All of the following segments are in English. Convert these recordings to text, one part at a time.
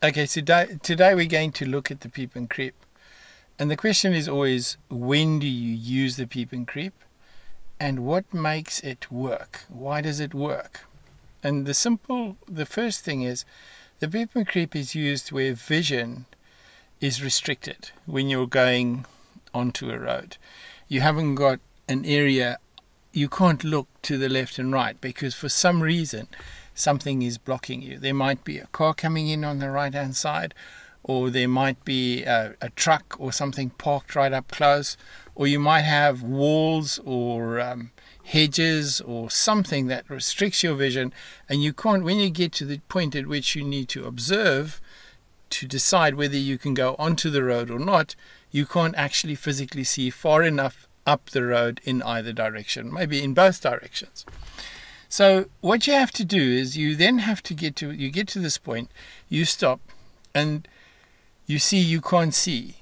Okay, so today we're going to look at the Peep and Creep. And the question is always, when do you use the Peep and Creep? And what makes it work? Why does it work? And the first thing is, the Peep and Creep is used where vision is restricted when you're going onto a road. You haven't got an area, you can't look to the left and right because for some reason something is blocking you. There might be a car coming in on the right hand side, or there might be a truck or something parked right up close, or you might have walls or hedges or something that restricts your vision, and you can't, when you get to the point at which you need to observe to decide whether you can go onto the road or not, you can't actually physically see far enough up the road in either direction, maybe in both directions. So what you have to do is you then have to get to this point, you stop, and you see you can't see.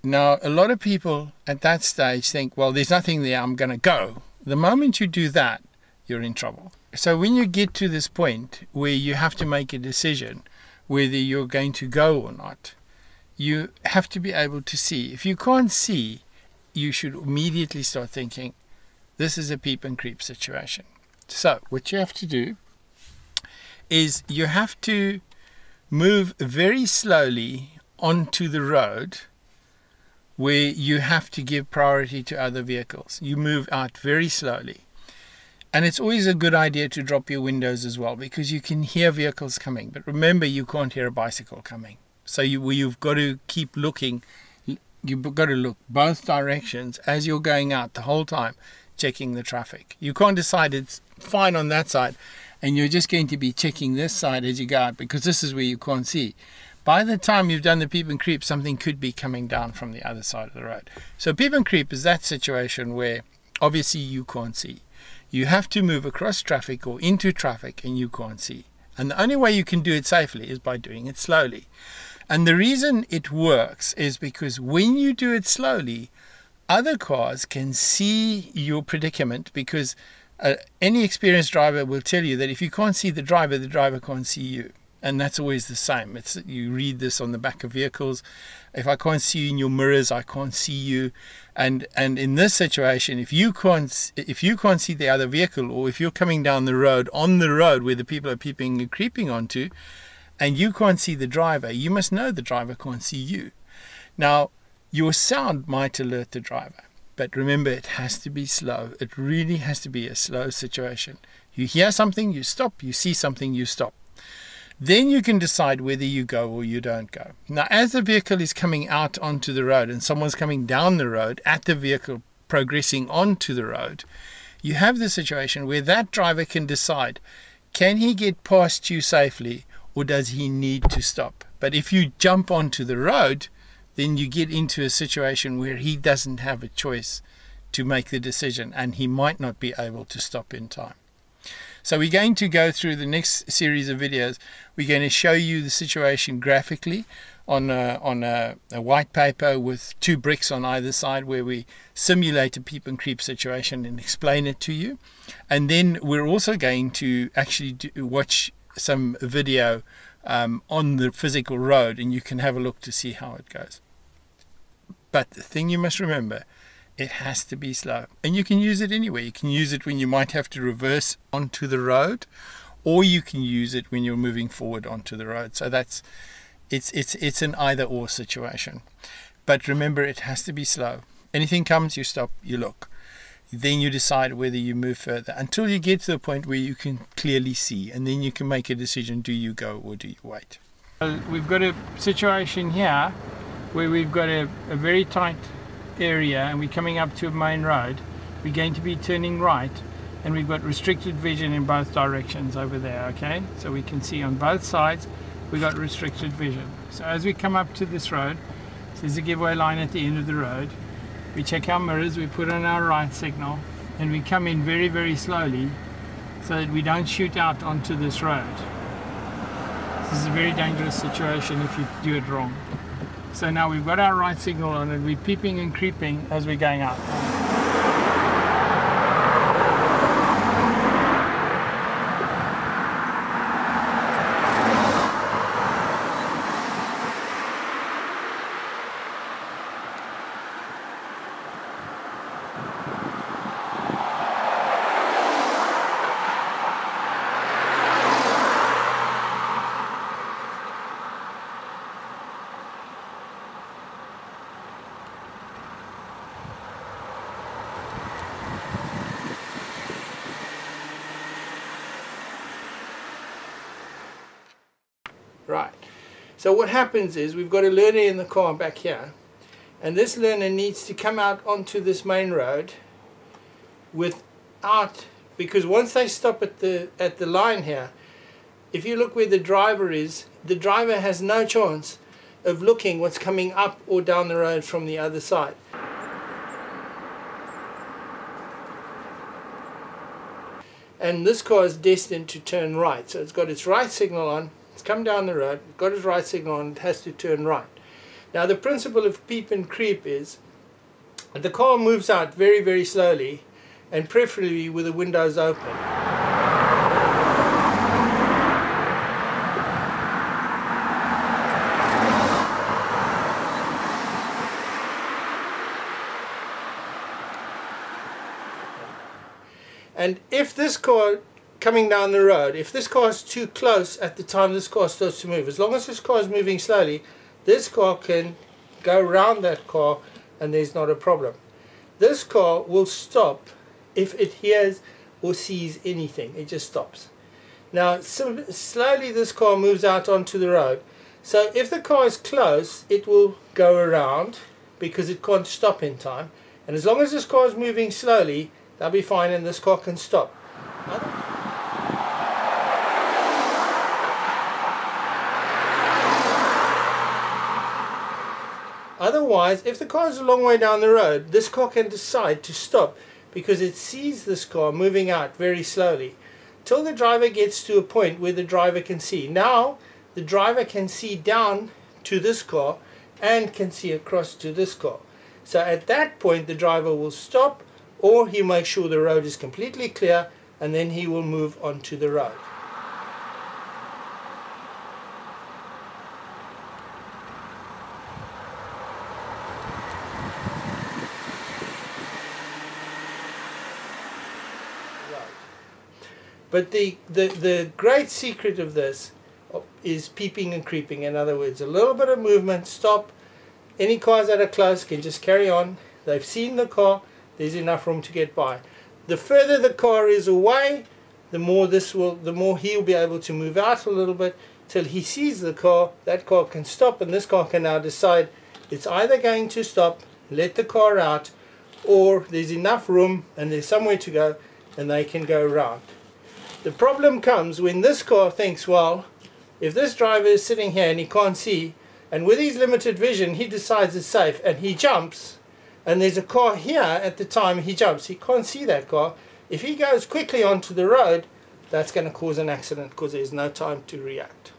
Now, a lot of people at that stage think, well, there's nothing there, I'm going to go. The moment you do that, you're in trouble. So when you get to this point where you have to make a decision whether you're going to go or not, you have to be able to see. If you can't see, you should immediately start thinking, this is a Peep and Creep situation. So what you have to do is you have to move very slowly onto the road where you have to give priority to other vehicles. You move out very slowly. And it's always a good idea to drop your windows as well, because you can hear vehicles coming. But remember, you can't hear a bicycle coming. So you've got to keep looking. You've got to look both directions as you're going out the whole time, checking the traffic. You can't decide it's fine on that side and you're just going to be checking this side as you go out because this is where you can't see. By the time you've done the Peep and Creep, something could be coming down from the other side of the road. So Peep and Creep is that situation where obviously you can't see. You have to move across traffic or into traffic and you can't see. And the only way you can do it safely is by doing it slowly. And the reason it works is because when you do it slowly, other cars can see your predicament, because any experienced driver will tell you that if you can't see the driver can't see you. And that's always the same. You read this on the back of vehicles. If I can't see you in your mirrors, I can't see you. And in this situation, if you can't see the other vehicle, or if you're coming down the road on the road where the people are peeping and creeping onto, and you can't see the driver, you must know the driver can't see you. Now, your sound might alert the driver, but remember, it has to be slow. It really has to be a slow situation. You hear something, you stop. You see something, you stop. Then you can decide whether you go or you don't go. Now, as the vehicle is coming out onto the road and someone's coming down the road at the vehicle progressing onto the road, you have the situation where that driver can decide, can he get past you safely or does he need to stop? But if you jump onto the road, then you get into a situation where he doesn't have a choice to make the decision and he might not be able to stop in time. So we're going to go through the next series of videos. We're going to show you the situation graphically on a white paper with 2 bricks on either side, where we simulate a Peep and Creep situation and explain it to you. And then we're also going to actually watch some video on the physical road, and you can have a look to see how it goes. But the thing you must remember, it has to be slow, and you can use it anywhere. You can use it when you might have to reverse onto the road, or you can use it when you're moving forward onto the road. So it's an either or situation. But remember, it has to be slow. Anything comes, you stop, you look. Then you decide whether you move further until you get to the point where you can clearly see, and then you can make a decision, do you go or do you wait? We've got a situation here where we've got a very tight area and we're coming up to a main road. We're going to be turning right and we've got restricted vision in both directions over there, okay? So we can see on both sides we've got restricted vision. So as we come up to this road, there's a giveaway line at the end of the road. We check our mirrors, we put on our right signal, and we come in very, very slowly so that we don't shoot out onto this road. This is a very dangerous situation if you do it wrong. So now we've got our right signal on and we're peeping and creeping as we're going out. So what happens is we've got a learner in the car back here, and this learner needs to come out onto this main road without, because once they stop at the line here, if you look where the driver is, the driver has no chance of looking what's coming up or down the road from the other side. And this car is destined to turn right, so it's got its right signal on, it's come down the road, it's got its right signal on, it has to turn right. Now the principle of peep and creep is the car moves out very, very slowly, and preferably with the windows open. And if this car coming down the road, if this car is too close at the time this car starts to move, as long as this car is moving slowly, this car can go around that car and there's not a problem. This car will stop if it hears or sees anything. It just stops. Now slowly this car moves out onto the road. So if the car is close, it will go around because it can't stop in time. And as long as this car is moving slowly, they'll be fine and this car can stop. Otherwise, if the car is a long way down the road, this car can decide to stop because it sees this car moving out very slowly till the driver gets to a point where the driver can see. Now the driver can see down to this car and can see across to this car. So at that point the driver will stop, or he makes sure the road is completely clear, and then he will move onto the road. But the great secret of this is peeping and creeping. In other words, a little bit of movement, stop. Any cars that are close can just carry on. They've seen the car, there's enough room to get by. The further the car is away, the more he'll be able to move out a little bit till he sees the car. That car can stop, and this car can now decide it's either going to stop, let the car out, or there's enough room and there's somewhere to go and they can go around. The problem comes when this car thinks, well, if this driver is sitting here and he can't see, and with his limited vision he decides it's safe and he jumps, and there's a car here at the time he jumps, he can't see that car. If he goes quickly onto the road, that's going to cause an accident because there's no time to react.